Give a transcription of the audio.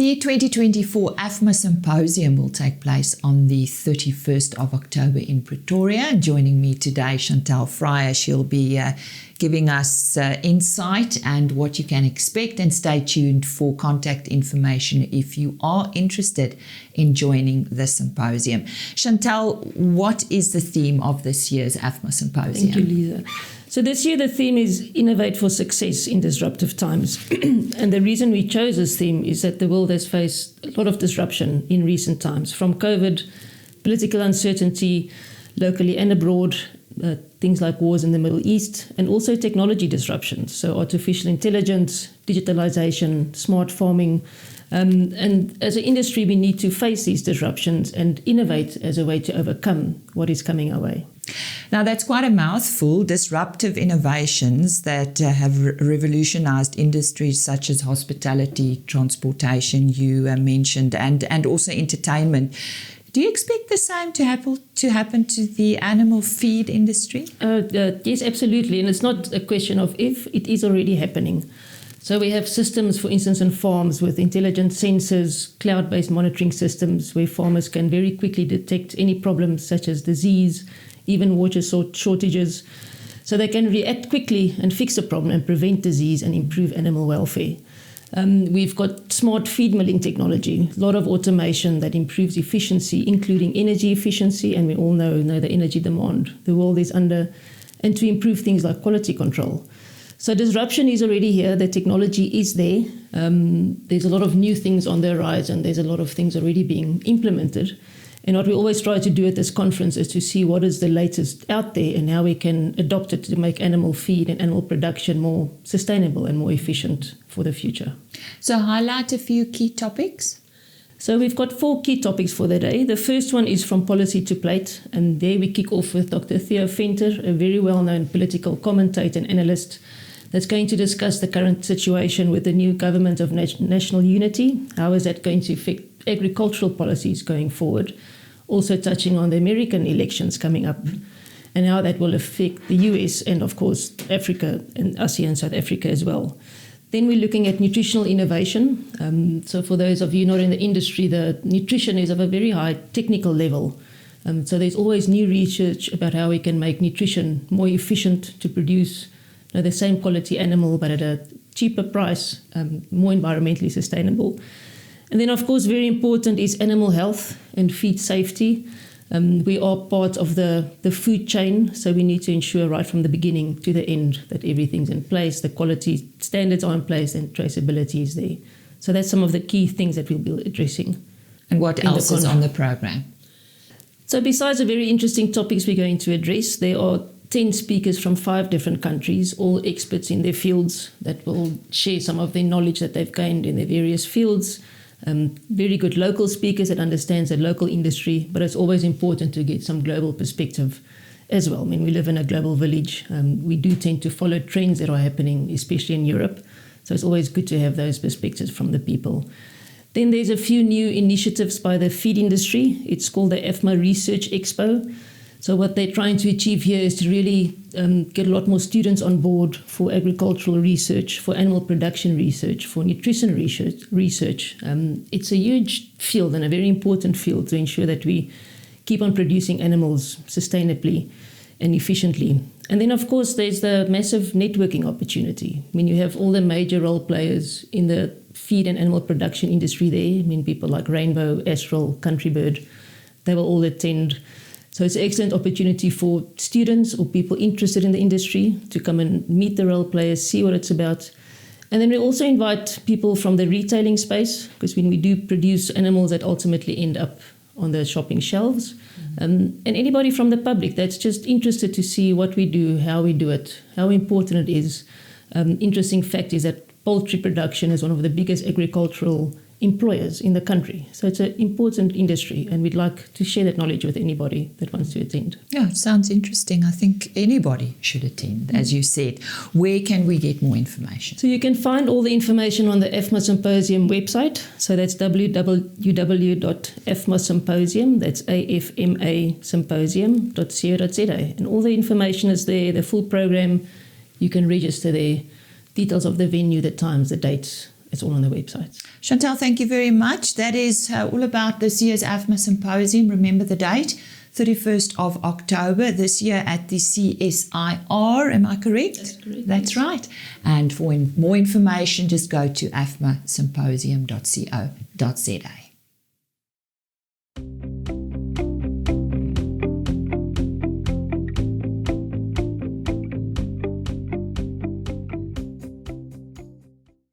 The 2024 AFMA Symposium will take place on the 31st of October in Pretoria. Joining me today, Chantelle Fryer. She'll be giving us insight and what you can expect, and stay tuned for contact information if you are interested in joining the symposium. Chantelle, what is the theme of this year's AFMA Symposium? Thank you, Lisa. So this year the theme is Innovate for Success in Disruptive Times. And the reason we chose this theme is that the world has faced a lot of disruption in recent times, from COVID, political uncertainty locally and abroad, things like wars in the Middle East, and also technology disruptions, so artificial intelligence, digitalization, smart farming. And as an industry, we need to face these disruptions and innovate as a way to overcome what is coming our way. Now, that's quite a mouthful. Disruptive innovations that have revolutionized industries such as hospitality, transportation, you mentioned, and also entertainment. Do you expect the same to happen to the animal feed industry? Yes, absolutely. And it's not a question of if, it is already happening. So we have systems, for instance, in farms with intelligent sensors, cloud-based monitoring systems where farmers can very quickly detect any problems such as disease, even water shortages. So they can react quickly and fix the problem and prevent disease and improve animal welfare. We've got smart feed milling technology, a lot of automation that improves efficiency, including energy efficiency, and we all know the energy demand the world is under, and to improve things like quality control. So disruption is already here, the technology is there. There's a lot of new things on the horizon, there's a lot of things already being implemented. And what we always try to do at this conference is to see what is the latest out there and how we can adopt it to make animal feed and animal production more sustainable and more efficient for the future. So highlight a few key topics. So we've got 4 key topics for the day. The first one is From Policy to Plate, and there we kick off with Dr. Theo Venter, a very well-known political commentator and analyst that's going to discuss the current situation with the new government of national unity. How is that going to affect agricultural policies going forward? Also touching on the American elections coming up and how that will affect the US and, of course, Africa and ASEAN, South Africa as well. Then we're looking at nutritional innovation. So for those of you not in the industry, the nutrition is of a very high technical level. So there's always new research about how we can make nutrition more efficient to produce the same quality animal but at a cheaper price, more environmentally sustainable. And then, of course, very important is animal health and feed safety. We are part of the food chain, so we need to ensure right from the beginning to the end that everything's in place, the quality standards are in place, and traceability is there. So that's some of the key things that we'll be addressing. And what else is on the program? So besides the very interesting topics we're going to address, there are 10 speakers from 5 different countries, all experts in their fields, that will share some of their knowledge that they've gained in their various fields. Very good local speakers that understands the local industry, but it's always important to get some global perspective as well. I mean, we live in a global village. We do tend to follow trends that are happening, especially in Europe. So it's always good to have those perspectives from the people. Then there's a few new initiatives by the feed industry. It's called the AFMA Research Expo. So what they're trying to achieve here is to really get a lot more students on board for agricultural research, for animal production research, for nutrition research. It's a huge field and a very important field to ensure that we keep on producing animals sustainably and efficiently. And then, of course, there's the massive networking opportunity. I mean, you have all the major role players in the feed and animal production industry there. I mean, people like Rainbow, Astral, Countrybird, they will all attend. So it's an excellent opportunity for students or people interested in the industry to come and meet the role players, see what it's about. And then we also invite people from the retailing space, because when we do produce animals that ultimately end up on the shopping shelves, and anybody from the public that's just interested to see what we do, how we do it, how important it is. Interesting fact is that poultry production is one of the biggest agricultural employers in the country. So it's an important industry, and we'd like to share that knowledge with anybody that wants to attend. Yeah, it sounds interesting. I think anybody should attend, as you said. Where can we get more information? So you can find all the information on the AFMA Symposium website. So that's www.afmasymposium, that's AFMA Symposium.co.za. And all the information is there, the full program. You can register there, details of the venue, the times, the dates, It's all on the website. Chantelle, thank you very much. That is all about this year's AFMA Symposium. Remember the date, 31st of October this year at the CSIR. Am I correct? That's correct. That's right. And for more information, just go to afmasymposium.co.za.